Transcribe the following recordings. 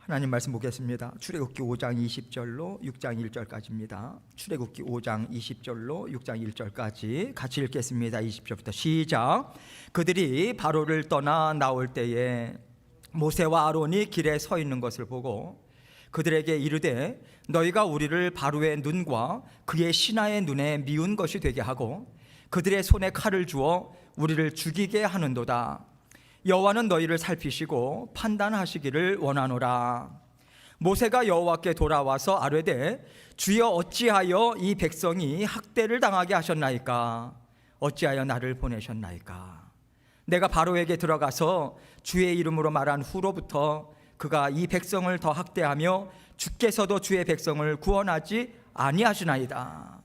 하나님 말씀 보겠습니다. 출애굽기 5장 20절로 6장 1절까지입니다. 출애굽기 5장 20절로 6장 1절까지 같이 읽겠습니다. 20절부터 시작. 그들이 바로를 떠나 나올 때에 모세와 아론이 길에 서 있는 것을 보고 그들에게 이르되 너희가 우리를 바로의 눈과 그의 신하의 눈에 미운 것이 되게 하고 그들의 손에 칼을 주어 우리를 죽이게 하는도다. 여호와는 너희를 살피시고 판단하시기를 원하노라. 모세가 여호와께 돌아와서 아뢰되 주여 어찌하여 이 백성이 학대를 당하게 하셨나이까? 어찌하여 나를 보내셨나이까? 내가 바로에게 들어가서 주의 이름으로 말한 후로부터 그가 이 백성을 더 학대하며 주께서도 주의 백성을 구원하지 아니하시나이다.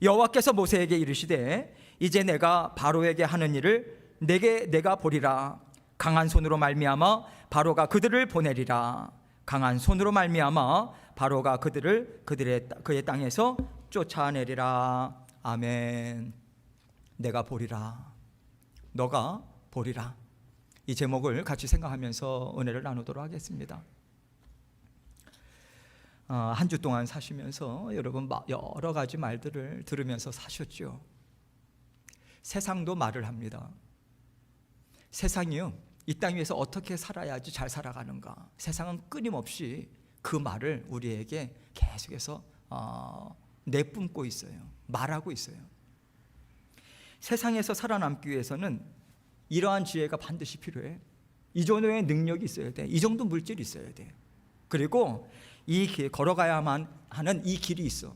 여호와께서 모세에게 이르시되 이제 내가 바로에게 하는 일을 내가 보리라. 강한 손으로 말미암아 바로가 그들을 보내리라. 강한 손으로 말미암아 바로가 그의 땅에서 쫓아내리라. 아멘. 내가 보리라. 너가 보리라. 이 제목을 같이 생각하면서 은혜를 나누도록 하겠습니다. 한 주 동안 사시면서 여러분 여러 가지 말들을 들으면서 사셨죠. 세상도 말을 합니다. 세상이요, 이 땅 위에서 어떻게 살아야지 잘 살아가는가, 세상은 끊임없이 그 말을 우리에게 계속해서 내뿜고 있어요. 말하고 있어요. 세상에서 살아남기 위해서는 이러한 지혜가 반드시 필요해. 이 정도의 능력이 있어야 돼. 이 정도 물질이 있어야 돼. 그리고 이 길 걸어가야만 하는 이 길이 있어.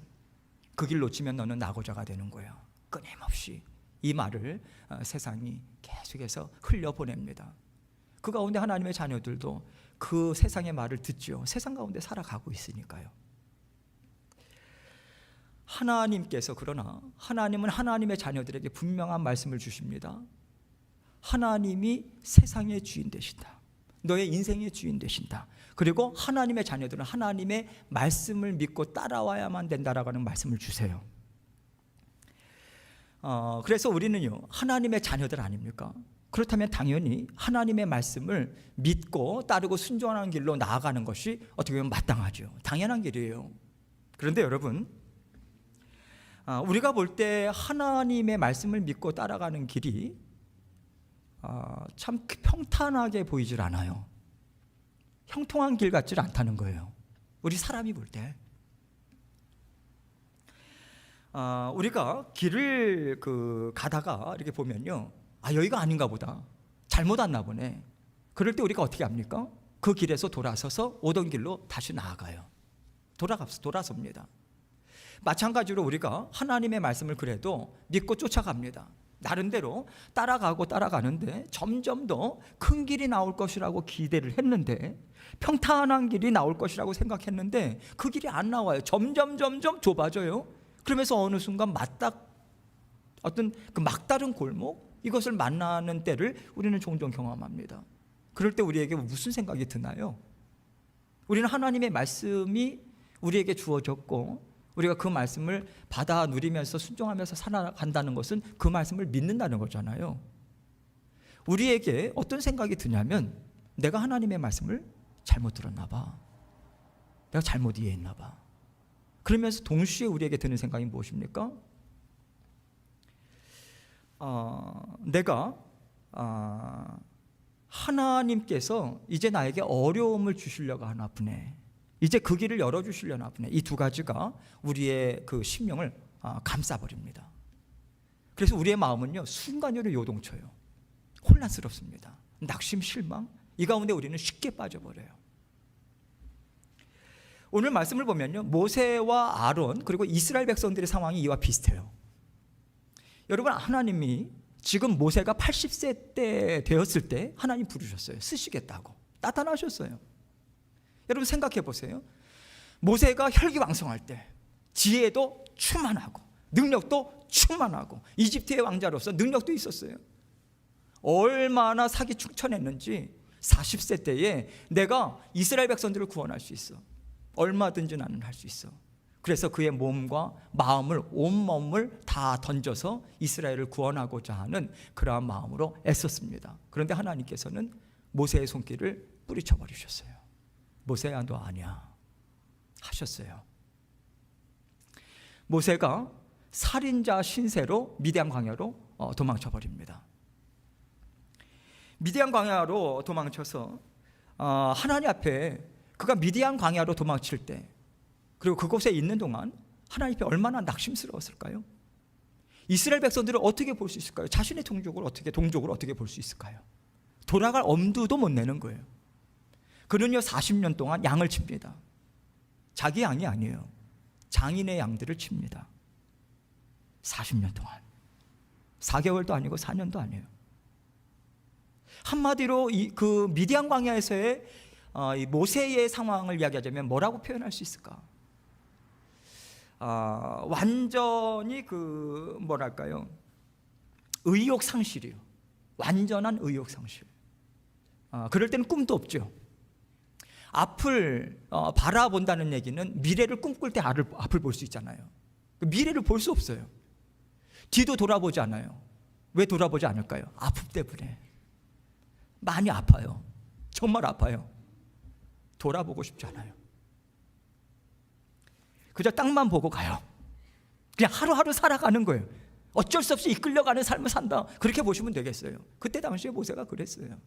그 길 놓치면 너는 낙오자가 되는 거야. 끊임없이 이 말을 세상이 계속해서 흘려보냅니다. 그 가운데 하나님의 자녀들도 그 세상의 말을 듣죠. 세상 가운데 살아가고 있으니까요. 그러나 하나님은 하나님의 자녀들에게 분명한 말씀을 주십니다. 하나님이 세상의 주인 되신다. 너의 인생의 주인 되신다. 그리고 하나님의 자녀들은 하나님의 말씀을 믿고 따라와야만 된다라고 하는 말씀을 주세요. 그래서 우리는요, 하나님의 자녀들 아닙니까? 그렇다면 당연히 하나님의 말씀을 믿고 따르고 순종하는 길로 나아가는 것이 어떻게 보면 마땅하죠. 당연한 길이에요. 그런데 여러분, 우리가 볼 때 하나님의 말씀을 믿고 따라가는 길이 참 평탄하게 보이질 않아요. 형통한 길 같지 않다는 거예요. 우리 사람이 볼 때. 우리가 길을 가다가 이렇게 보면요, 여기가 아닌가 보다, 잘못 왔나 보네. 그럴 때 우리가 어떻게 합니까? 그 길에서 돌아서서 오던 길로 다시 나아가요. 돌아섭니다. 마찬가지로 우리가 하나님의 말씀을 그래도 믿고 쫓아갑니다. 나름대로 따라가는데 점점 더 큰 길이 나올 것이라고 기대를 했는데, 평탄한 길이 나올 것이라고 생각했는데 그 길이 안 나와요. 점점 좁아져요. 그러면서 어느 순간 어떤 그 막다른 골목, 이것을 만나는 때를 우리는 종종 경험합니다. 그럴 때 우리에게 무슨 생각이 드나요? 우리는 하나님의 말씀이 우리에게 주어졌고 우리가 그 말씀을 받아 누리면서 순종하면서 살아간다는 것은 그 말씀을 믿는다는 거잖아요. 우리에게 어떤 생각이 드냐면, 내가 하나님의 말씀을 잘못 들었나 봐, 내가 잘못 이해했나 봐. 그러면서 동시에 우리에게 드는 생각이 무엇입니까? 내가 하나님께서 이제 나에게 어려움을 주시려고 하나 보네, 이제 그 길을 열어주시려나 보네. 이 두 가지가 우리의 그 심령을 감싸버립니다. 그래서 우리의 마음은요, 순간적으로 요동쳐요. 혼란스럽습니다. 낙심, 실망, 이 가운데 우리는 쉽게 빠져버려요. 오늘 말씀을 보면요, 모세와 아론 그리고 이스라엘 백성들의 상황이 이와 비슷해요. 여러분, 하나님이 지금 모세가 80세 때 되었을 때 하나님 부르셨어요. 쓰시겠다고 나타나셨어요. 여러분 생각해 보세요. 모세가 혈기왕성할 때 지혜도 충만하고 능력도 충만하고 이집트의 왕자로서 능력도 있었어요. 얼마나 사기 충천했는지 40세 때에 내가 이스라엘 백성들을 구원할 수 있어, 얼마든지 나는 할 수 있어. 그래서 그의 몸과 마음을, 온몸을 다 던져서 이스라엘을 구원하고자 하는 그러한 마음으로 애썼습니다. 그런데 하나님께서는 모세의 손길을 뿌리쳐 버리셨어요. 모세야 너 아니야 하셨어요. 모세가 살인자 신세로 미디안 광야로 도망쳐 버립니다. 미디안 광야로 도망쳐서 하나님 앞에 그가 미디안 광야로 도망칠 때, 그리고 그곳에 있는 동안 하나님 앞에 얼마나 낙심스러웠을까요? 이스라엘 백성들을 어떻게 볼 수 있을까요? 자신의 동족을 어떻게 볼 수 있을까요? 돌아갈 엄두도 못 내는 거예요. 그는요 40년 동안 양을 칩니다. 자기 양이 아니에요. 장인의 양들을 칩니다. 40년 동안. 4개월도 아니고 4년도 아니에요. 한마디로 그 미디안 광야에서의 이 모세의 상황을 이야기하자면 뭐라고 표현할 수 있을까? 완전히 의욕 상실이요. 완전한 의욕 상실. 그럴 때는 꿈도 없죠. 앞을 바라본다는 얘기는 미래를 꿈꿀 때 앞을 볼 수 있잖아요. 미래를 볼 수 없어요. 뒤도 돌아보지 않아요. 왜 돌아보지 않을까요? 아픔 때문에. 많이 아파요. 정말 아파요. 돌아보고 싶지 않아요. 그저 땅만 보고 가요. 그냥 하루하루 살아가는 거예요. 어쩔 수 없이 이끌려가는 삶을 산다, 그렇게 보시면 되겠어요. 그때 당시에 모세가 그랬어요.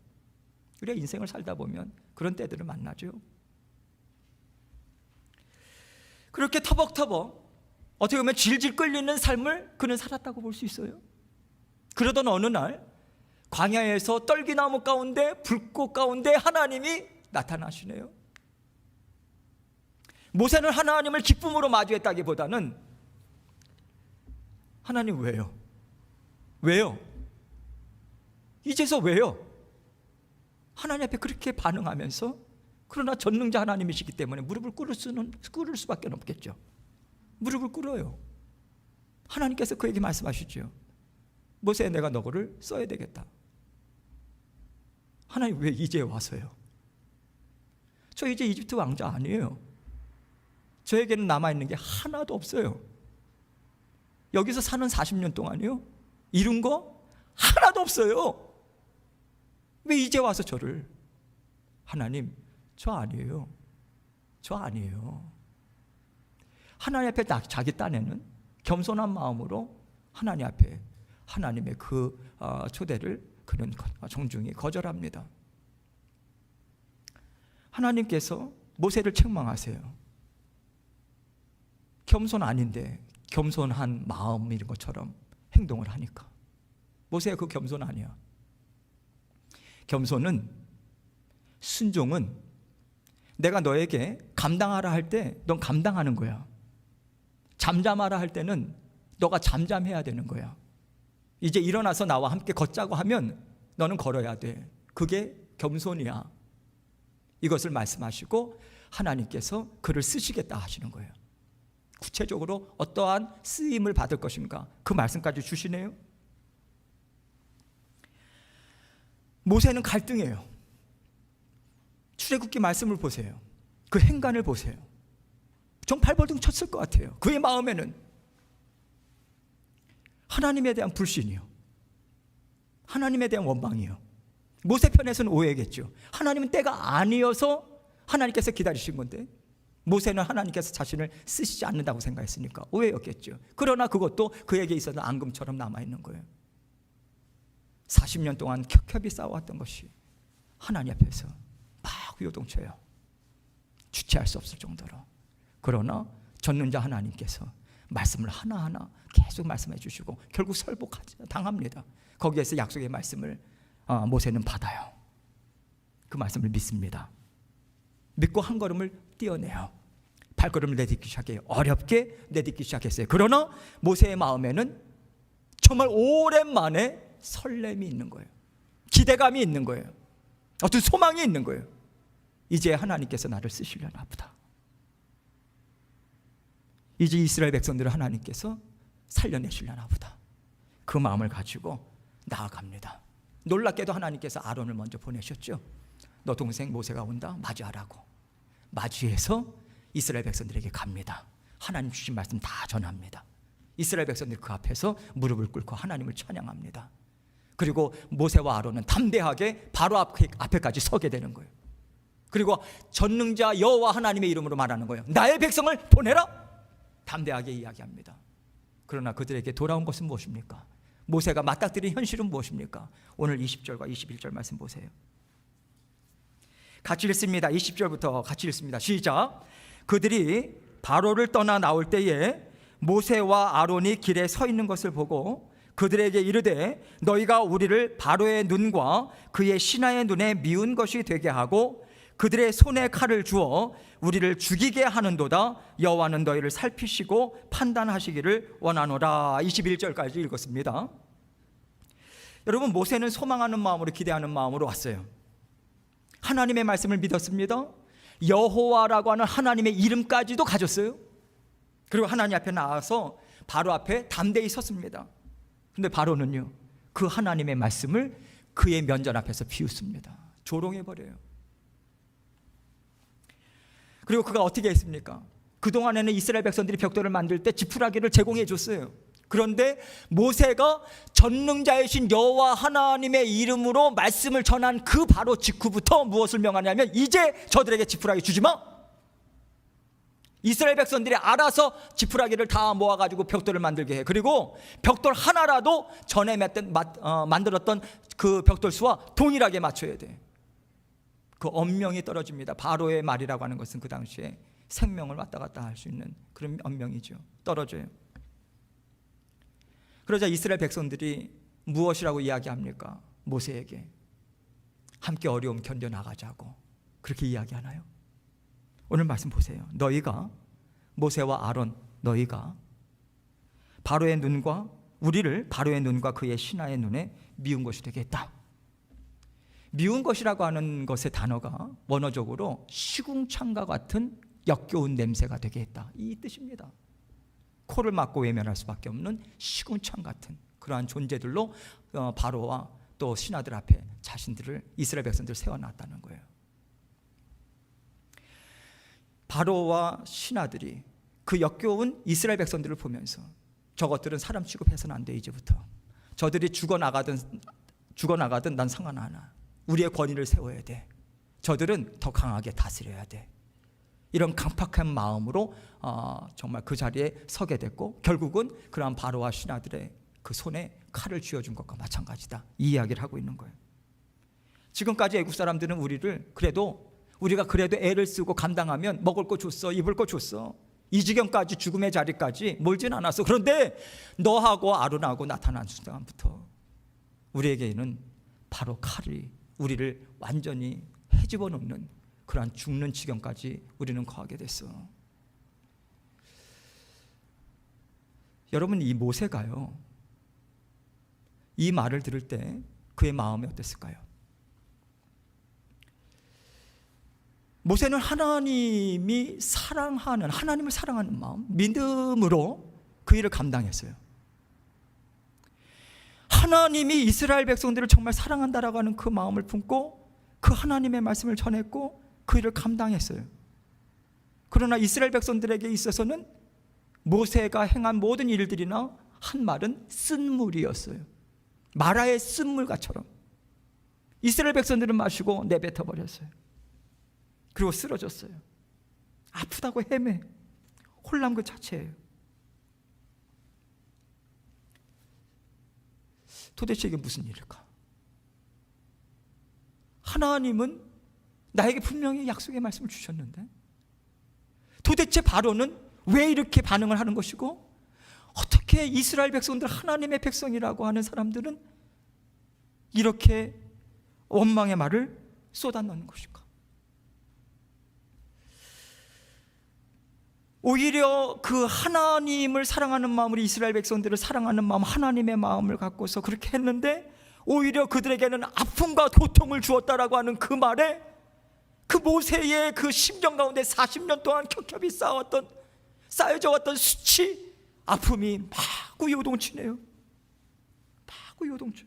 그래 인생을 살다 보면 그런 때들을 만나죠. 그렇게 터벅터벅 어떻게 보면 질질 끌리는 삶을 그는 살았다고 볼 수 있어요. 그러던 어느 날 광야에서 떨기나무 가운데 불꽃 가운데 하나님이 나타나시네요. 모세는 하나님을 기쁨으로 마주했다기보다는 하나님 왜요? 왜요? 이제서 왜요? 하나님 앞에 그렇게 반응하면서, 그러나 전능자 하나님이시기 때문에 무릎을 꿇을 수밖에 없겠죠. 무릎을 꿇어요. 하나님께서 그에게 말씀하시죠. 모세, 내가 너를 써야 되겠다. 하나님 왜 이제 와서요? 저 이제 이집트 왕자 아니에요. 저에게는 남아있는 게 하나도 없어요. 여기서 사는 40년 동안이요, 이룬 거 하나도 없어요. 왜 이제 와서 저를? 하나님, 저 아니에요. 저 아니에요. 하나님 앞에 자기 딴에는 겸손한 마음으로 하나님 앞에 하나님의 그 초대를 그는 정중히 거절합니다. 하나님께서 모세를 책망하세요. 겸손 아닌데 겸손한 마음인 것처럼 행동을 하니까. 모세가 그 겸손 아니야. 겸손은, 순종은 내가 너에게 감당하라 할 때 넌 감당하는 거야. 잠잠하라 할 때는 너가 잠잠해야 되는 거야. 이제 일어나서 나와 함께 걷자고 하면 너는 걸어야 돼. 그게 겸손이야. 이것을 말씀하시고 하나님께서 그를 쓰시겠다 하시는 거예요. 구체적으로 어떠한 쓰임을 받을 것인가, 그 말씀까지 주시네요. 모세는 갈등해요. 출애굽기 말씀을 보세요. 그 행간을 보세요. 정팔벌등 쳤을 것 같아요. 그의 마음에는 하나님에 대한 불신이요, 하나님에 대한 원망이요. 모세 편에서는 오해겠죠. 하나님은 때가 아니어서 하나님께서 기다리신 건데, 모세는 하나님께서 자신을 쓰시지 않는다고 생각했으니까 오해였겠죠. 그러나 그것도 그에게 있어서 앙금처럼 남아있는 거예요. 40년 동안 켜켜이 싸워왔던 것이 하나님 앞에서 막 요동쳐요. 주체할 수 없을 정도로. 그러나 전능자 하나님께서 말씀을 하나하나 계속 말씀해 주시고 결국 설복당합니다. 거기에서 약속의 말씀을 모세는 받아요. 그 말씀을 믿습니다. 믿고 한 걸음을 뛰어내요. 발걸음을 내딛기 시작해요. 어렵게 내딛기 시작했어요. 그러나 모세의 마음에는 정말 오랜만에 설렘이 있는 거예요. 기대감이 있는 거예요. 어떤 소망이 있는 거예요. 이제 하나님께서 나를 쓰시려나 보다. 이제 이스라엘 백성들을 하나님께서 살려내시려나 보다. 그 마음을 가지고 나아갑니다. 놀랍게도 하나님께서 아론을 먼저 보내셨죠. 너 동생 모세가 온다, 맞이하라고. 맞이해서 이스라엘 백성들에게 갑니다. 하나님 주신 말씀 다 전합니다. 이스라엘 백성들이 그 앞에서 무릎을 꿇고 하나님을 찬양합니다. 그리고 모세와 아론은 담대하게 바로 앞에까지 서게 되는 거예요. 그리고 전능자 여호와 하나님의 이름으로 말하는 거예요. 나의 백성을 보내라. 담대하게 이야기합니다. 그러나 그들에게 돌아온 것은 무엇입니까? 모세가 맞닥뜨린 현실은 무엇입니까? 오늘 20절과 21절 말씀 보세요. 같이 읽습니다. 20절부터 같이 읽습니다. 시작. 그들이 바로를 떠나 나올 때에 모세와 아론이 길에 서 있는 것을 보고 그들에게 이르되 너희가 우리를 바로의 눈과 그의 신하의 눈에 미운 것이 되게 하고 그들의 손에 칼을 주어 우리를 죽이게 하는도다. 여호와는 너희를 살피시고 판단하시기를 원하노라. 21절까지 읽었습니다. 여러분, 모세는 소망하는 마음으로, 기대하는 마음으로 왔어요. 하나님의 말씀을 믿었습니다. 여호와라고 하는 하나님의 이름까지도 가졌어요. 그리고 하나님 앞에 나와서 바로 앞에 담대히 섰습니다. 근데 바로는요, 그 하나님의 말씀을 그의 면전 앞에서 비웃습니다. 조롱해버려요. 그리고 그가 어떻게 했습니까? 그동안에는 이스라엘 백성들이 벽돌을 만들 때 지푸라기를 제공해 줬어요. 그런데 모세가 전능자이신 여호와 하나님의 이름으로 말씀을 전한 그 바로 직후부터 무엇을 명하냐면 이제 저들에게 지푸라기 주지 마. 이스라엘 백성들이 알아서 지푸라기를 다 모아가지고 벽돌을 만들게 해. 그리고 벽돌 하나라도 전에 만들었던 그 벽돌 수와 동일하게 맞춰야 돼. 그 엄명이 떨어집니다. 바로의 말이라고 하는 것은 그 당시에 생명을 왔다 갔다 할 수 있는 그런 엄명이죠. 떨어져요. 그러자 이스라엘 백성들이 무엇이라고 이야기합니까? 모세에게 함께 어려움 견뎌나가자고 그렇게 이야기하나요? 오늘 말씀 보세요. 너희가, 모세와 아론, 너희가 바로의 눈과 우리를 바로의 눈과 그의 신하의 눈에 미운 것이 되겠다. 미운 것이라고 하는 것의 단어가 원어적으로 시궁창과 같은 역겨운 냄새가 되게 했다, 이 뜻입니다. 코를 막고 외면할 수밖에 없는 시궁창 같은 그러한 존재들로 바로와 또 신하들 앞에 자신들을, 이스라엘 백성들을 세워놨다는 거예요. 바로와 신하들이 그 역겨운 이스라엘 백성들을 보면서 저것들은 사람 취급해서는 안 돼. 이제부터 저들이 죽어나가든 난 상관 안 하나. 우리의 권위를 세워야 돼. 저들은 더 강하게 다스려야 돼. 이런 강팍한 마음으로 정말 그 자리에 서게 됐고, 결국은 그러한 바로와 신하들의 그 손에 칼을 쥐어준 것과 마찬가지다, 이 이야기를 하고 있는 거예요. 지금까지 애국 사람들은 우리가 그래도 애를 쓰고 감당하면 먹을 거 줬어, 입을 거 줬어, 이 지경까지, 죽음의 자리까지 몰진 않았어. 그런데 너하고 아론하고 나타난 순간부터 우리에게는 바로 칼이 우리를 완전히 헤집어 놓는 그러한 죽는 지경까지 우리는 거하게 됐어. 여러분, 이 모세가요, 이 말을 들을 때 그의 마음이 어땠을까요? 모세는 하나님을 사랑하는 마음, 믿음으로 그 일을 감당했어요. 하나님이 이스라엘 백성들을 정말 사랑한다라고 하는 그 마음을 품고 그 하나님의 말씀을 전했고 그 일을 감당했어요. 그러나 이스라엘 백성들에게 있어서는 모세가 행한 모든 일들이나 한 말은 쓴물이었어요. 마라의 쓴물과처럼 이스라엘 백성들은 마시고 내뱉어 버렸어요. 그리고 쓰러졌어요. 아프다고 헤매, 혼란 그 자체예요. 도대체 이게 무슨 일일까? 하나님은 나에게 분명히 약속의 말씀을 주셨는데 도대체 바로는 왜 이렇게 반응을 하는 것이고, 어떻게 이스라엘 백성들, 하나님의 백성이라고 하는 사람들은 이렇게 원망의 말을 쏟아넣는 것일까? 오히려 그 하나님을 사랑하는 마음으로 이스라엘 백성들을 사랑하는 마음, 하나님의 마음을 갖고서 그렇게 했는데 오히려 그들에게는 아픔과 고통을 주었다라고 하는 그 말에 그 모세의 그 심정 가운데 40년 동안 겹겹이 쌓여져 왔던 수치, 아픔이 마구 요동치네요. 마구 요동쳐.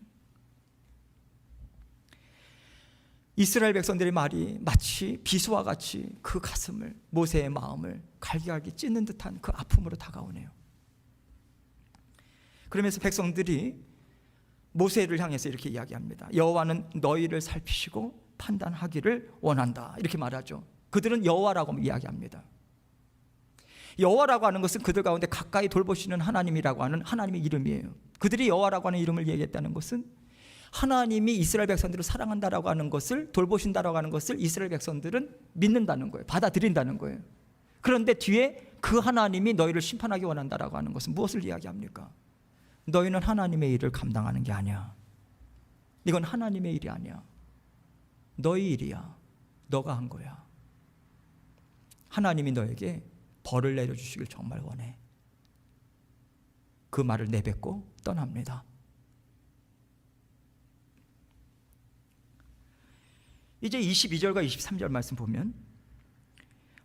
이스라엘 백성들의 말이 마치 비수와 같이 그 가슴을, 모세의 마음을 갈기갈기 찢는 듯한 그 아픔으로 다가오네요. 그러면서 백성들이 모세를 향해서 이렇게 이야기합니다. 여호와는 너희를 살피시고 판단하기를 원한다, 이렇게 말하죠. 그들은 여호와라고 이야기합니다. 여호와라고 하는 것은 그들 가운데 가까이 돌보시는 하나님이라고 하는 하나님의 이름이에요. 그들이 여호와라고 하는 이름을 얘기했다는 것은 하나님이 이스라엘 백성들을 사랑한다라고 하는 것을, 돌보신다라고 하는 것을 이스라엘 백성들은 믿는다는 거예요. 받아들인다는 거예요. 그런데 뒤에 그 하나님이 너희를 심판하기 원한다라고 하는 것은 무엇을 이야기합니까? 너희는 하나님의 일을 감당하는 게 아니야. 이건 하나님의 일이 아니야. 너희 일이야. 너가 한 거야. 하나님이 너에게 벌을 내려주시길 정말 원해. 그 말을 내뱉고 떠납니다. 이제 22절과 23절 말씀 보면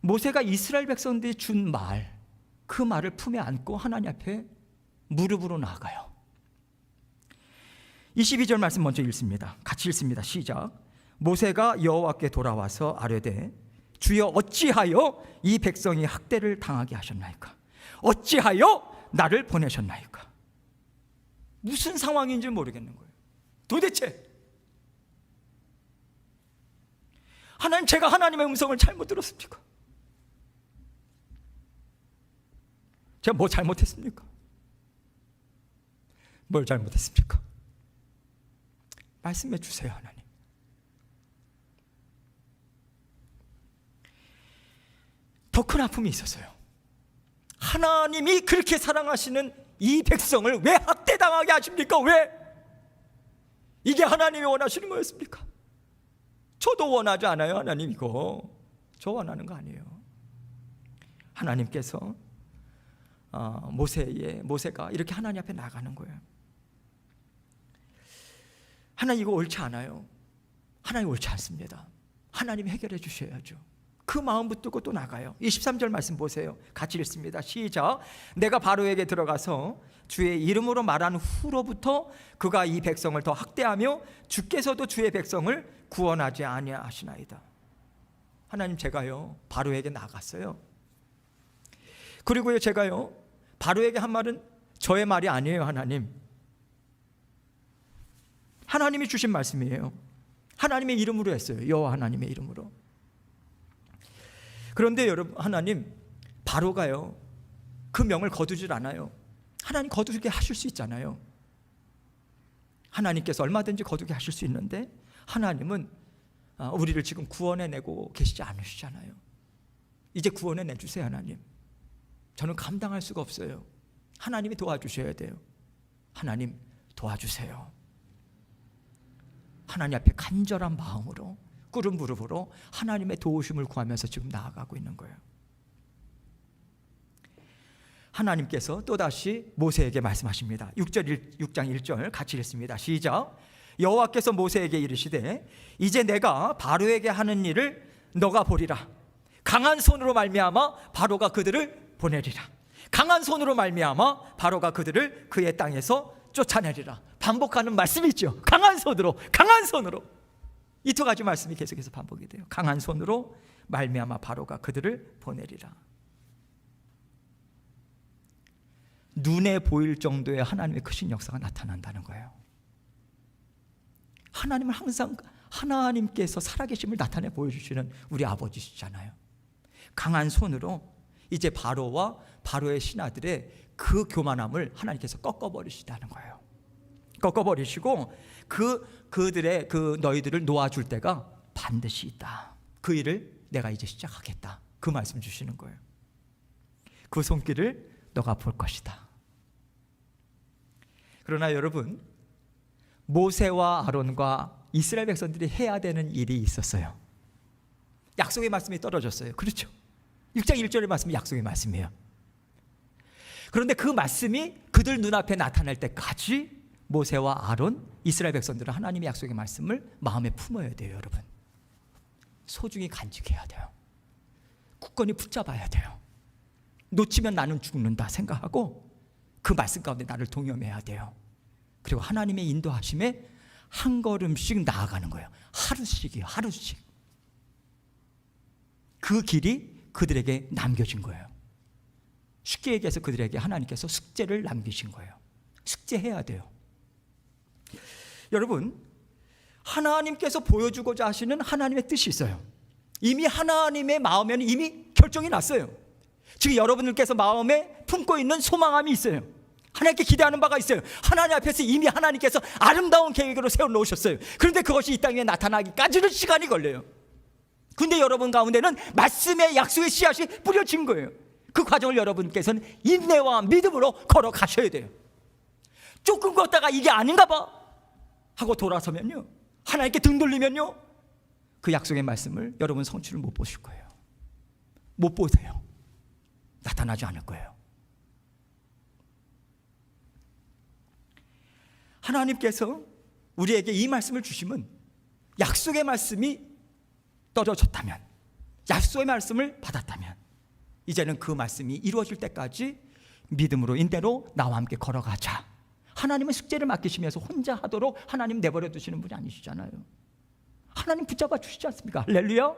모세가 이스라엘 백성들이 준 말, 그 말을 품에 안고 하나님 앞에 무릎으로 나아가요. 22절 말씀 먼저 읽습니다. 같이 읽습니다. 시작. 모세가 여호와께 돌아와서 아뢰되 주여 어찌하여 이 백성이 학대를 당하게 하셨나이까? 어찌하여 나를 보내셨나이까? 무슨 상황인지 모르겠는 거예요. 도대체 하나님, 제가 하나님의 음성을 잘못 들었습니까? 제가 뭐 잘못했습니까? 뭘 잘못했습니까? 말씀해 주세요, 하나님. 더 큰 아픔이 있었어요. 하나님이 그렇게 사랑하시는 이 백성을 왜 학대당하게 하십니까? 왜? 이게 하나님이 원하시는 거였습니까? 저도 원하지 않아요. 하나님, 이거 저 원하는 거 아니에요. 하나님께서 모세가 이렇게 하나님 앞에 나가는 거예요. 하나님, 이거 옳지 않아요. 하나님, 옳지 않습니다. 하나님이 해결해 주셔야죠. 그 마음 붙들고 또 나가요. 23절 말씀 보세요. 같이 읽습니다. 시작. 내가 바로에게 들어가서 주의 이름으로 말한 후로부터 그가 이 백성을 더 학대하며 주께서도 주의 백성을 구원하지 아니하시나이다. 하나님, 제가요 바로에게 나갔어요. 그리고요 제가요 바로에게 한 말은 저의 말이 아니에요. 하나님이 주신 말씀이에요. 하나님의 이름으로 했어요. 여호와 하나님의 이름으로. 그런데 여러분, 하나님, 바로가요 그 명을 거두질 않아요. 하나님 거두게 하실 수 있잖아요. 하나님께서 얼마든지 거두게 하실 수 있는데 하나님은 우리를 지금 구원해내고 계시지 않으시잖아요. 이제 구원해내주세요. 하나님, 저는 감당할 수가 없어요. 하나님이 도와주셔야 돼요. 하나님, 도와주세요. 하나님 앞에 간절한 마음으로 꿇은 무릎으로 하나님의 도우심을 구하면서 지금 나아가고 있는 거예요. 하나님께서 또다시 모세에게 말씀하십니다. 6장 1절 같이 읽습니다. 시작. 여호와께서 모세에게 이르시되 이제 내가 바로에게 하는 일을 너가 보리라. 강한 손으로 말미암아 바로가 그들을 보내리라. 강한 손으로 말미암아 바로가 그들을 그의 땅에서 쫓아내리라. 반복하는 말씀이죠. 강한 손으로, 강한 손으로. 이 두 가지 말씀이 계속해서 반복이 돼요. 강한 손으로 말미암아 바로가 그들을 보내리라. 눈에 보일 정도의 하나님의 크신 역사가 나타난다는 거예요. 하나님은 항상 하나님께서 살아계심을 나타내 보여주시는 우리 아버지시잖아요. 강한 손으로 이제 바로와 바로의 신하들의 그 교만함을 하나님께서 꺾어버리시다는 거예요. 꺾어버리시고 그들의 너희들을 놓아줄 때가 반드시 있다. 그 일을 내가 이제 시작하겠다. 그 말씀 주시는 거예요. 그 손길을 너가 볼 것이다. 그러나 여러분, 모세와 아론과 이스라엘 백성들이 해야 되는 일이 있었어요. 약속의 말씀이 떨어졌어요. 그렇죠? 6장 1절의 말씀이 약속의 말씀이에요. 그런데 그 말씀이 그들 눈앞에 나타날 때까지 모세와 아론, 이스라엘 백성들은 하나님의 약속의 말씀을 마음에 품어야 돼요. 여러분, 소중히 간직해야 돼요. 굳건히 붙잡아야 돼요. 놓치면 나는 죽는다 생각하고 그 말씀 가운데 나를 동염해야 돼요. 그리고 하나님의 인도하심에 한 걸음씩 나아가는 거예요. 하루씩이요. 하루씩. 그 길이 그들에게 남겨진 거예요. 쉽게 얘기해서 그들에게 하나님께서 숙제를 남기신 거예요. 숙제해야 돼요. 여러분, 하나님께서 보여주고자 하시는 하나님의 뜻이 있어요. 이미 하나님의 마음에는 이미 결정이 났어요. 지금 여러분들께서 마음에 품고 있는 소망함이 있어요. 하나님께 기대하는 바가 있어요. 하나님 앞에서 이미 하나님께서 아름다운 계획으로 세워놓으셨어요. 그런데 그것이 이 땅에 나타나기까지는 시간이 걸려요. 근데 여러분 가운데는 말씀의 약속의 씨앗이 뿌려진 거예요. 그 과정을 여러분께서는 인내와 믿음으로 걸어가셔야 돼요. 조금 걷다가 이게 아닌가 봐 하고 돌아서면요, 하나님께 등 돌리면요, 그 약속의 말씀을 여러분 성취를 못 보실 거예요. 못 보세요. 나타나지 않을 거예요. 하나님께서 우리에게 이 말씀을 주시면, 약속의 말씀이 떨어졌다면, 약속의 말씀을 받았다면, 이제는 그 말씀이 이루어질 때까지 믿음으로 인대로 나와 함께 걸어가자. 하나님은 숙제를 맡기시면서 혼자 하도록 하나님 내버려 두시는 분이 아니시잖아요. 하나님 붙잡아 주시지 않습니까? 할렐루야.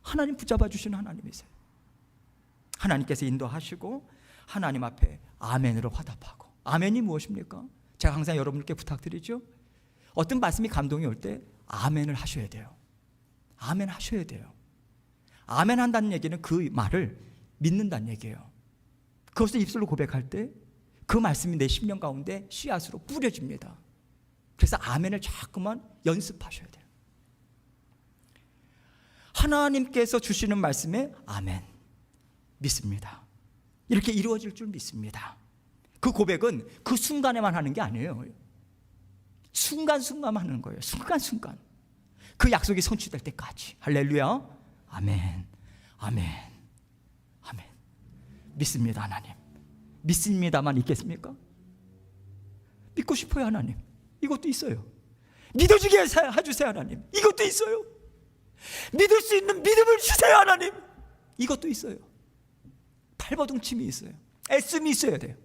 하나님 붙잡아 주시는 하나님이세요. 하나님께서 인도하시고 하나님 앞에 아멘으로 화답하고. 아멘이 무엇입니까? 제가 항상 여러분께 부탁드리죠. 어떤 말씀이 감동이 올 때 아멘을 하셔야 돼요. 아멘 하셔야 돼요. 아멘 한다는 얘기는 그 말을 믿는다는 얘기예요. 그것을 입술로 고백할 때 그 말씀이 내 심령 가운데 씨앗으로 뿌려집니다. 그래서 아멘을 자꾸만 연습하셔야 돼요. 하나님께서 주시는 말씀에 아멘, 믿습니다. 이렇게 이루어질 줄 믿습니다. 그 고백은 그 순간에만 하는 게 아니에요. 순간순간 하는 거예요. 순간순간. 그 약속이 성취될 때까지. 할렐루야. 아멘, 아멘, 아멘. 믿습니다. 하나님. 믿습니다만 있겠습니까? 믿고 싶어요. 하나님. 이것도 있어요. 믿어지게 해주세요. 하나님. 이것도 있어요. 믿을 수 있는 믿음을 주세요. 하나님. 이것도 있어요. 발버둥침이 있어요. 애씀이 있어야 돼요.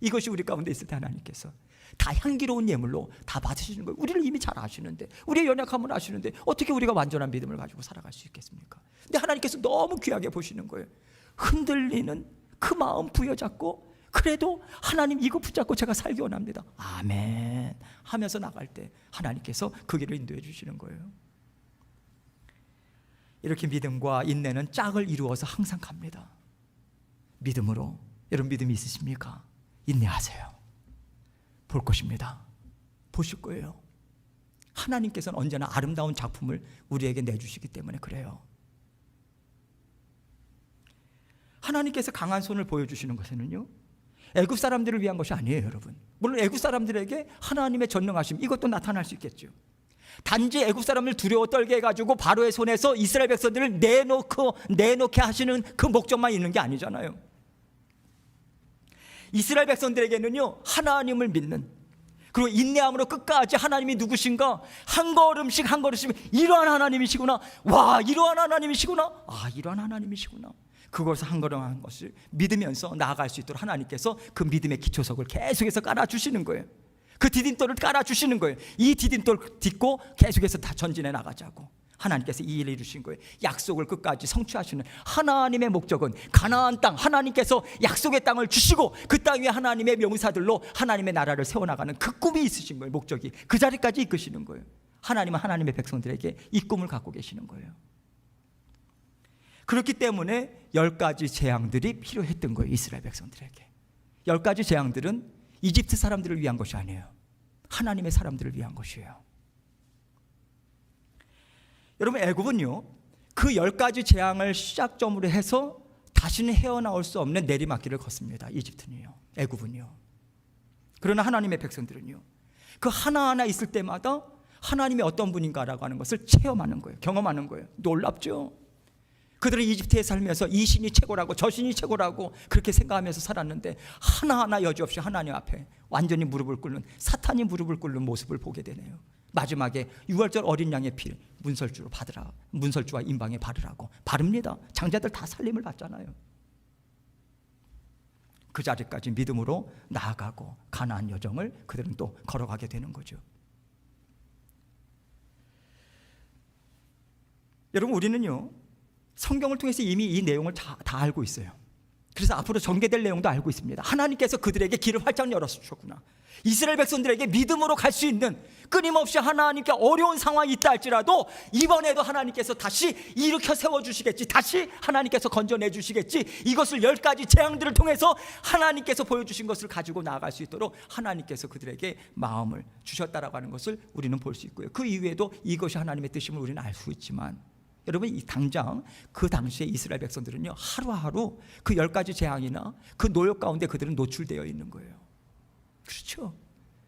이것이 우리 가운데 있을 때 하나님께서 다 향기로운 예물로 다 받으시는 거예요. 우리를 이미 잘 아시는데, 우리의 연약함을 아시는데 어떻게 우리가 완전한 믿음을 가지고 살아갈 수 있겠습니까? 근데 하나님께서 너무 귀하게 보시는 거예요. 흔들리는 그 마음 부여잡고, 그래도 하나님 이거 붙잡고 제가 살기 원합니다. 아멘 하면서 나갈 때 하나님께서 그 길을 인도해 주시는 거예요. 이렇게 믿음과 인내는 짝을 이루어서 항상 갑니다. 믿음으로. 여러분 믿음이 있으십니까? 인내하세요. 볼 것입니다. 보실 거예요. 하나님께서는 언제나 아름다운 작품을 우리에게 내주시기 때문에 그래요. 하나님께서 강한 손을 보여주시는 것에는요, 애굽 사람들을 위한 것이 아니에요. 여러분, 물론 애굽 사람들에게 하나님의 전능하심, 이것도 나타날 수 있겠죠. 단지 애굽 사람을 두려워 떨게 해가지고 바로의 손에서 이스라엘 백성들을 내놓게 하시는 그 목적만 있는 게 아니잖아요. 이스라엘 백성들에게는요, 하나님을 믿는, 그리고 인내함으로 끝까지 하나님이 누구신가, 한 걸음씩 한 걸음씩 이러한 하나님이시구나, 와 이러한 하나님이시구나, 아 이러한 하나님이시구나, 그것을 한 걸음 한 것을 믿으면서 나아갈 수 있도록 하나님께서 그 믿음의 기초석을 계속해서 깔아주시는 거예요. 그 디딤돌을 깔아주시는 거예요. 이 디딤돌 딛고 계속해서 다 전진해 나가자고 하나님께서 이 일을 이루신 거예요. 약속을 끝까지 성취하시는 하나님의 목적은 가나안 땅, 하나님께서 약속의 땅을 주시고 그 땅 위에 하나님의 명사들로 하나님의 나라를 세워나가는 그 꿈이 있으신 거예요. 목적이 그 자리까지 이끄시는 거예요. 하나님은 하나님의 백성들에게 이 꿈을 갖고 계시는 거예요. 그렇기 때문에 10가지 재앙들이 필요했던 거예요. 이스라엘 백성들에게 10가지 재앙들은 이집트 사람들을 위한 것이 아니에요. 하나님의 사람들을 위한 것이에요. 여러분, 애굽은요, 그 10가지 재앙을 시작점으로 해서 다시는 헤어나올 수 없는 내리막길을 걷습니다. 이집트는요, 애굽은요. 그러나 하나님의 백성들은요, 그 하나하나 있을 때마다 하나님이 어떤 분인가라고 하는 것을 체험하는 거예요. 경험하는 거예요. 놀랍죠? 그들은 이집트에 살면서 이 신이 최고라고 저 신이 최고라고 그렇게 생각하면서 살았는데 하나하나 여지없이 하나님 앞에 완전히 무릎을 꿇는, 사탄이 무릎을 꿇는 모습을 보게 되네요. 마지막에 유월절 어린 양의 피 문설주로 받으라, 문설주와 임방에 바르라고 바릅니다. 장자들 다 살림을 받잖아요. 그 자리까지 믿음으로 나아가고 가나안 여정을 그들은 또 걸어가게 되는 거죠. 여러분, 우리는요 성경을 통해서 이미 이 내용을 다 알고 있어요. 그래서 앞으로 전개될 내용도 알고 있습니다. 하나님께서 그들에게 길을 활짝 열어주셨구나. 이스라엘 백성들에게 믿음으로 갈 수 있는, 끊임없이 하나님께 어려운 상황이 있다 할지라도 이번에도 하나님께서 다시 일으켜 세워주시겠지, 다시 하나님께서 건져내 주시겠지, 이것을 10가지 재앙들을 통해서 하나님께서 보여주신 것을 가지고 나아갈 수 있도록 하나님께서 그들에게 마음을 주셨다라고 하는 것을 우리는 볼 수 있고요. 그 이후에도 이것이 하나님의 뜻임을 우리는 알 수 있지만, 여러분, 이 당장 그 당시에 이스라엘 백성들은요, 하루하루 그 10가지 재앙이나 그 노역 가운데 그들은 노출되어 있는 거예요. 그렇죠?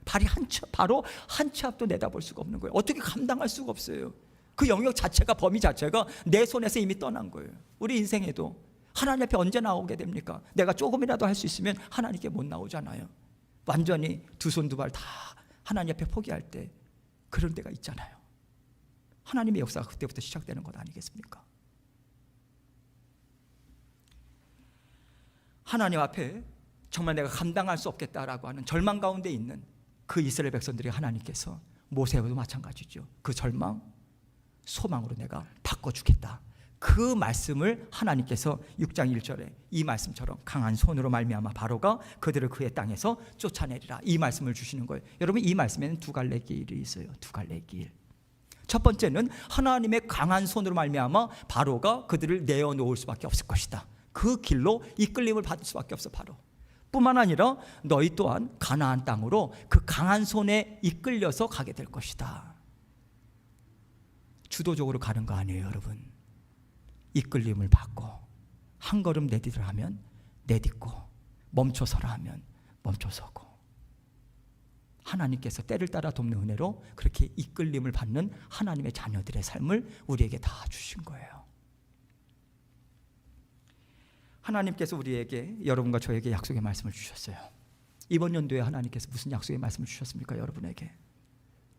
바로 한 치 앞도 내다볼 수가 없는 거예요. 어떻게 감당할 수가 없어요. 그 영역 자체가, 범위 자체가 내 손에서 이미 떠난 거예요. 우리 인생에도 하나님 앞에 언제 나오게 됩니까? 내가 조금이라도 할 수 있으면 하나님께 못 나오잖아요. 완전히 두 손 두 발 다 하나님 앞에 포기할 때 그런 때가 있잖아요. 하나님의 역사가 그때부터 시작되는 것 아니겠습니까? 하나님 앞에 정말 내가 감당할 수 없겠다라고 하는 절망 가운데 있는 그 이스라엘 백성들이 하나님께서, 모세와도 마찬가지죠, 그 절망 소망으로 내가 바꿔주겠다, 그 말씀을 하나님께서 6장 1절에 이 말씀처럼 강한 손으로 말미암아 바로가 그들을 그의 땅에서 쫓아내리라, 이 말씀을 주시는 거예요. 여러분, 이 말씀에는 두 갈래 길이 있어요. 두 갈래 길. 첫 번째는 하나님의 강한 손으로 말미암아 바로가 그들을 내어놓을 수밖에 없을 것이다. 그 길로 이끌림을 받을 수밖에 없어. 바로 뿐만 아니라 너희 또한 가나안 땅으로 그 강한 손에 이끌려서 가게 될 것이다. 주도적으로 가는 거 아니에요, 여러분. 이끌림을 받고 한 걸음 내디디라 하면 내딛고, 멈춰서라 하면 멈춰서고, 하나님께서 때를 따라 돕는 은혜로 그렇게 이끌림을 받는 하나님의 자녀들의 삶을 우리에게 다 주신 거예요. 하나님께서 우리에게, 여러분과 저에게 약속의 말씀을 주셨어요. 이번 연도에 하나님께서 무슨 약속의 말씀을 주셨습니까? 여러분에게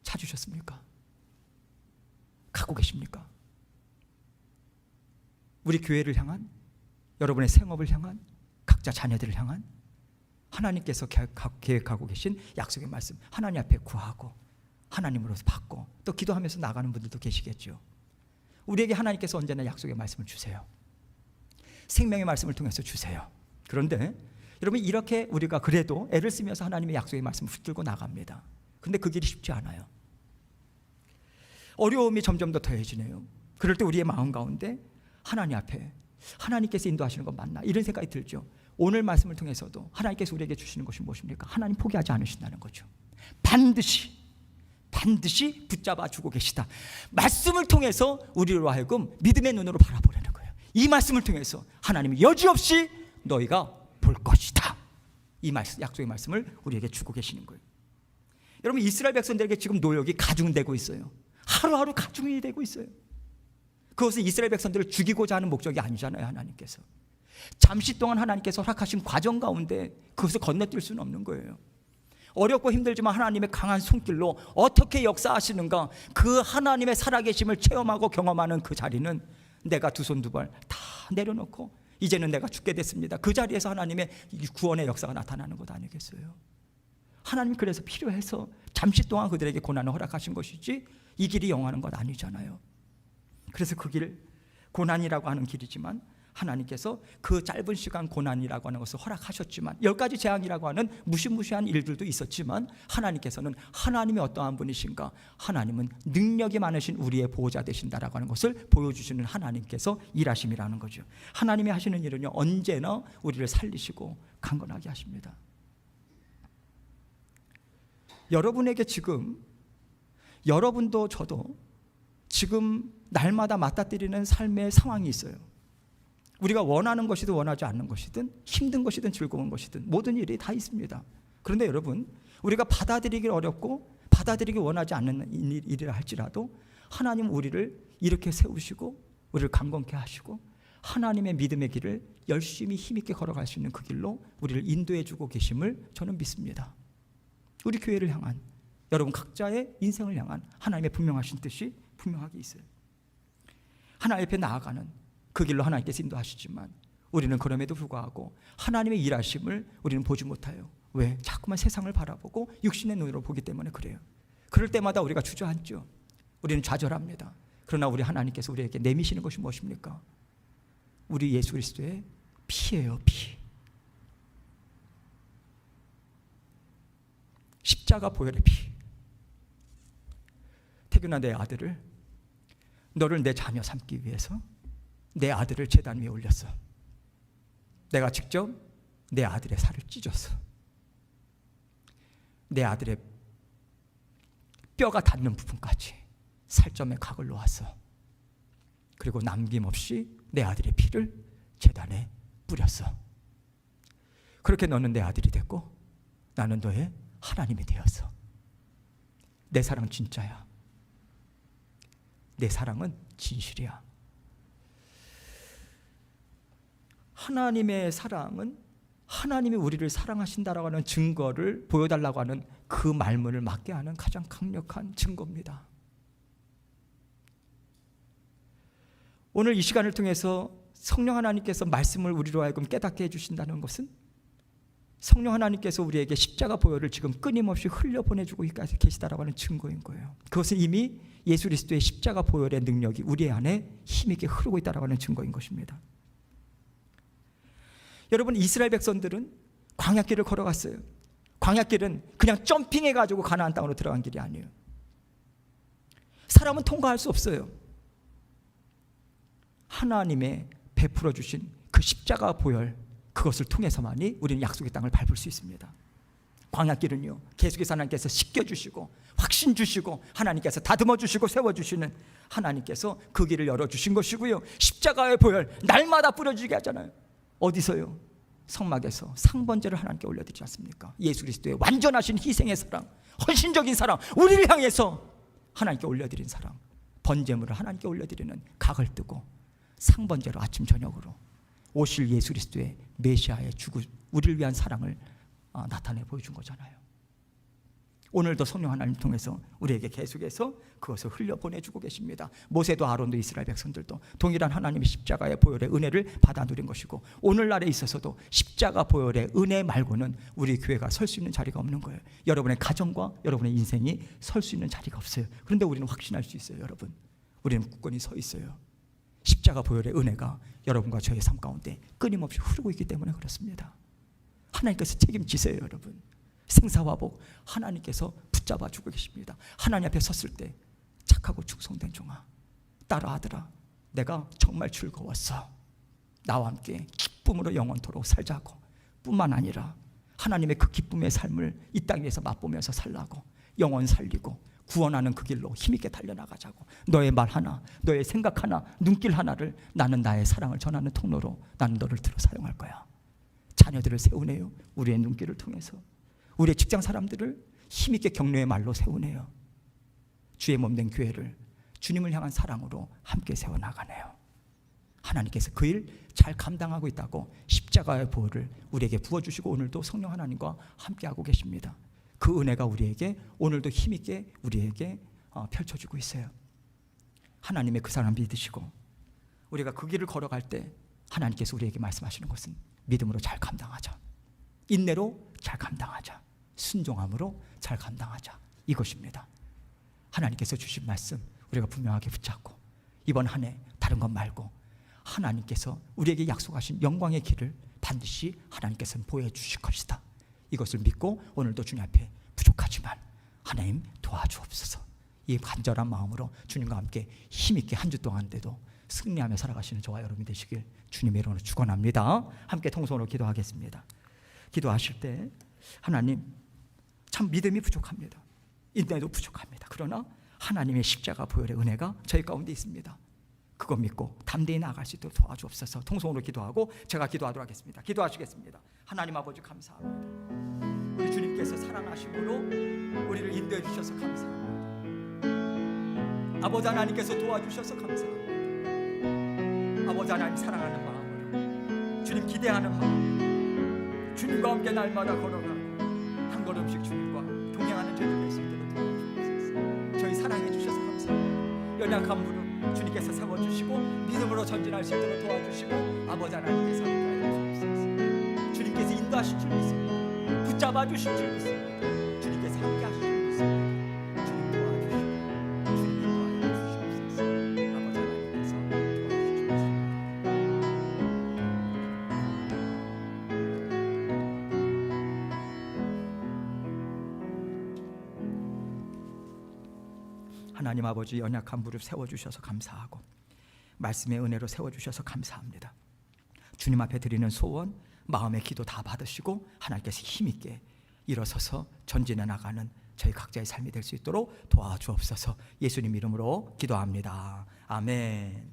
찾으셨습니까? 갖고 계십니까? 우리 교회를 향한, 여러분의 생업을 향한, 각자 자녀들을 향한 하나님께서 계획하고 계신 약속의 말씀, 하나님 앞에 구하고 하나님으로서 받고 또 기도하면서 나가는 분들도 계시겠죠. 우리에게 하나님께서 언제나 약속의 말씀을 주세요. 생명의 말씀을 통해서 주세요. 그런데 여러분, 이렇게 우리가 그래도 애를 쓰면서 하나님의 약속의 말씀을 붙들고 나갑니다. 그런데 그 길이 쉽지 않아요. 어려움이 점점 더 더해지네요. 그럴 때 우리의 마음 가운데 하나님 앞에, 하나님께서 인도하시는 건 맞나, 이런 생각이 들죠. 오늘 말씀을 통해서도 하나님께서 우리에게 주시는 것이 무엇입니까? 하나님 포기하지 않으신다는 거죠. 반드시 붙잡아 주고 계시다. 말씀을 통해서 우리로 하여금 믿음의 눈으로 바라보려는 거예요. 이 말씀을 통해서 하나님이 여지없이 너희가 볼 것이다, 이 말씀, 약속의 말씀을 우리에게 주고 계시는 거예요. 여러분, 이스라엘 백성들에게 지금 노역이 가중되고 있어요. 하루하루 가중이 되고 있어요. 그것은 이스라엘 백성들을 죽이고자 하는 목적이 아니잖아요. 하나님께서 잠시 동안 하나님께서 허락하신 과정 가운데 그것을 건너뛸 수는 없는 거예요. 어렵고 힘들지만 하나님의 강한 손길로 어떻게 역사하시는가, 그 하나님의 살아계심을 체험하고 경험하는 그 자리는 내가 두 손 두 발 다 내려놓고 이제는 내가 죽게 됐습니다, 그 자리에서 하나님의 구원의 역사가 나타나는 것 아니겠어요? 하나님 그래서 필요해서 잠시 동안 그들에게 고난을 허락하신 것이지 이 길이 영원한 것 아니잖아요. 그래서 그 길, 고난이라고 하는 길이지만 하나님께서 그 짧은 시간 고난이라고 하는 것을 허락하셨지만, 10가지 재앙이라고 하는 무시무시한 일들도 있었지만, 하나님께서는 하나님이 어떠한 분이신가, 하나님은 능력이 많으신 우리의 보호자 되신다라고 하는 것을 보여주시는 하나님께서 일하심이라는 거죠. 하나님이 하시는 일은요, 언제나 우리를 살리시고 강건하게 하십니다. 여러분에게 지금, 여러분도 저도 지금 날마다 맞닥뜨리는 삶의 상황이 있어요. 우리가 원하는 것이든 원하지 않는 것이든, 힘든 것이든 즐거운 것이든 모든 일이 다 있습니다. 그런데 여러분, 우리가 받아들이기 어렵고 받아들이기 원하지 않는 일이라 할지라도 하나님 우리를 이렇게 세우시고 우리를 강건케 하시고 하나님의 믿음의 길을 열심히 힘있게 걸어갈 수 있는 그 길로 우리를 인도해 주고 계심을 저는 믿습니다. 우리 교회를 향한, 여러분 각자의 인생을 향한 하나님의 분명하신 뜻이 분명하게 있어요. 하나님 앞에 나아가는 그 길로 하나님께서 인도하시지만 우리는 그럼에도 불구하고 하나님의 일하심을 우리는 보지 못해요. 왜? 자꾸만 세상을 바라보고 육신의 눈으로 보기 때문에 그래요. 그럴 때마다 우리가 주저앉죠. 우리는 좌절합니다. 그러나 우리 하나님께서 우리에게 내미시는 것이 무엇입니까? 우리 예수 그리스도의 피예요. 피. 십자가 보혈의 피. 태균아, 내 아들을, 너를 내 자녀 삼기 위해서 내 아들을 제단 위에 올렸어. 내가 직접 내 아들의 살을 찢었어. 내 아들의 뼈가 닿는 부분까지 살점에 각을 놓았어. 그리고 남김없이 내 아들의 피를 제단에 뿌렸어. 그렇게 너는 내 아들이 됐고 나는 너의 하나님이 되었어. 내 사랑 진짜야. 내 사랑은 진실이야. 하나님의 사랑은 하나님이 우리를 사랑하신다라고 하는 증거를 보여달라고 하는 그 말문을 막게 하는 가장 강력한 증거입니다. 오늘 이 시간을 통해서 성령 하나님께서 말씀을 우리로 하여금 깨닫게 해주신다는 것은 성령 하나님께서 우리에게 십자가 보혈을 지금 끊임없이 흘려보내주고 계시다라고 하는 증거인 거예요. 그것은 이미 예수 그리스도의 십자가 보혈의 능력이 우리 안에 힘있게 흐르고 있다라고 하는 증거인 것입니다. 여러분, 이스라엘 백성들은 광야길을 걸어갔어요. 광야길은 그냥 점핑해가지고 가나안 땅으로 들어간 길이 아니에요. 사람은 통과할 수 없어요. 하나님의 베풀어 주신 그 십자가 보혈, 그것을 통해서만이 우리는 약속의 땅을 밟을 수 있습니다. 광야길은요, 계속해서 하나님께서 씻겨주시고 확신 주시고 하나님께서 다듬어 주시고 세워주시는 하나님께서 그 길을 열어주신 것이고요. 십자가의 보혈 날마다 뿌려주게 하잖아요. 어디서요? 성막에서 상번제를 하나님께 올려드리지 않습니까? 예수 그리스도의 완전하신 희생의 사랑, 헌신적인 사랑, 우리를 향해서 하나님께 올려드린 사랑, 번제물을 하나님께 올려드리는 각을 뜨고 상번제로 아침 저녁으로 오실 예수 그리스도의 메시아의 우리를 위한 사랑을 나타내 보여준 거잖아요. 오늘도 성령 하나님 통해서 우리에게 계속해서 그것을 흘려보내주고 계십니다. 모세도 아론도 이스라엘 백성들도 동일한 하나님의 십자가의 보혈의 은혜를 받아 누린 것이고, 오늘날에 있어서도 십자가 보혈의 은혜 말고는 우리 교회가 설 수 있는 자리가 없는 거예요. 여러분의 가정과 여러분의 인생이 설 수 있는 자리가 없어요. 그런데 우리는 확신할 수 있어요. 여러분, 우리는 굳건히 서 있어요. 십자가 보혈의 은혜가 여러분과 저의 삶 가운데 끊임없이 흐르고 있기 때문에 그렇습니다. 하나님께서 책임지세요. 여러분, 생사화복 하나님께서 붙잡아 주고 계십니다. 하나님 앞에 섰을 때 착하고 충성된 종아, 딸아, 아들아, 내가 정말 즐거웠어. 나와 함께 기쁨으로 영원토록 살자고, 뿐만 아니라 하나님의 그 기쁨의 삶을 이 땅 위에서 맛보면서 살라고, 영원 살리고 구원하는 그 길로 힘있게 달려나가자고, 너의 말 하나, 너의 생각 하나, 눈길 하나를 나는 나의 사랑을 전하는 통로로 나는 너를 들어 사용할 거야. 자녀들을 세우네요. 우리의 눈길을 통해서 우리의 직장 사람들을 힘있게 격려의 말로 세우네요. 주의 몸된 교회를 주님을 향한 사랑으로 함께 세워나가네요. 하나님께서 그 일 잘 감당하고 있다고 십자가의 보혈을 우리에게 부어주시고 오늘도 성령 하나님과 함께하고 계십니다. 그 은혜가 우리에게 오늘도 힘있게 우리에게 펼쳐주고 있어요. 하나님의 그 사랑 믿으시고 우리가 그 길을 걸어갈 때 하나님께서 우리에게 말씀하시는 것은 믿음으로 잘 감당하자, 인내로 잘 감당하자, 순종함으로 잘 감당하자, 이것입니다. 하나님께서 주신 말씀 우리가 분명하게 붙잡고 이번 한 해 다른 것 말고 하나님께서 우리에게 약속하신 영광의 길을 반드시 하나님께서는 보여주실 것이다, 이것을 믿고 오늘도 주님 앞에 부족하지만 하나님 도와주옵소서, 이 간절한 마음으로 주님과 함께 힘있게 한 주 동안인데도 승리하며 살아가시는 저와 여러분이 되시길 주님의 이름으로 축원합니다. 함께 통성으로 기도하겠습니다. 기도하실 때 하나님, 참 믿음이 부족합니다. 인내도 부족합니다. 그러나 하나님의 십자가 보혈의 은혜가 저희 가운데 있습니다. 그거 믿고 담대히 나아갈 수 있도록 도와주옵소서. 통성으로 기도하고 제가 기도하도록 하겠습니다. 기도하시겠습니다. 하나님 아버지 감사합니다. 우리 주님께서 사랑하심으로 우리를 인도해 주셔서 감사합니다. 아버지 하나님께서 도와주셔서 감사합니다. 아버지 하나님 사랑하는 마음으로, 주님 기대하는 마음으로 주님과 함께 날마다 걸어가고 한 걸음씩 주님과 동행하는 저희들 될 수 있도록 도와주옵소서. 저희 사랑해 주셔서 감사합니다. 연약한 무릎 주님께서 세워주시고 믿음으로 전진할 수 있도록 도와주시고 아버지 하나님께서 함께하여 주옵소서. 주님께서 인도하실 줄 믿습니다. 붙잡아 주실 줄 믿습니다. 주님께서 함께하실 줄 믿습니다. 주님 도와주시고 주님 인도하여 주시옵소서. 아버지 하나님께서 도와주시옵소서. 하나님 아버지 연약한 무릎 세워주셔서 감사하고 말씀의 은혜로 세워주셔서 감사합니다. 주님 앞에 드리는 소원, 마음의 기도 다 받으시고 하나님께서 힘있게 일어서서 전진해 나가는 저희 각자의 삶이 될 수 있도록 도와주옵소서. 예수님 이름으로 기도합니다. 아멘.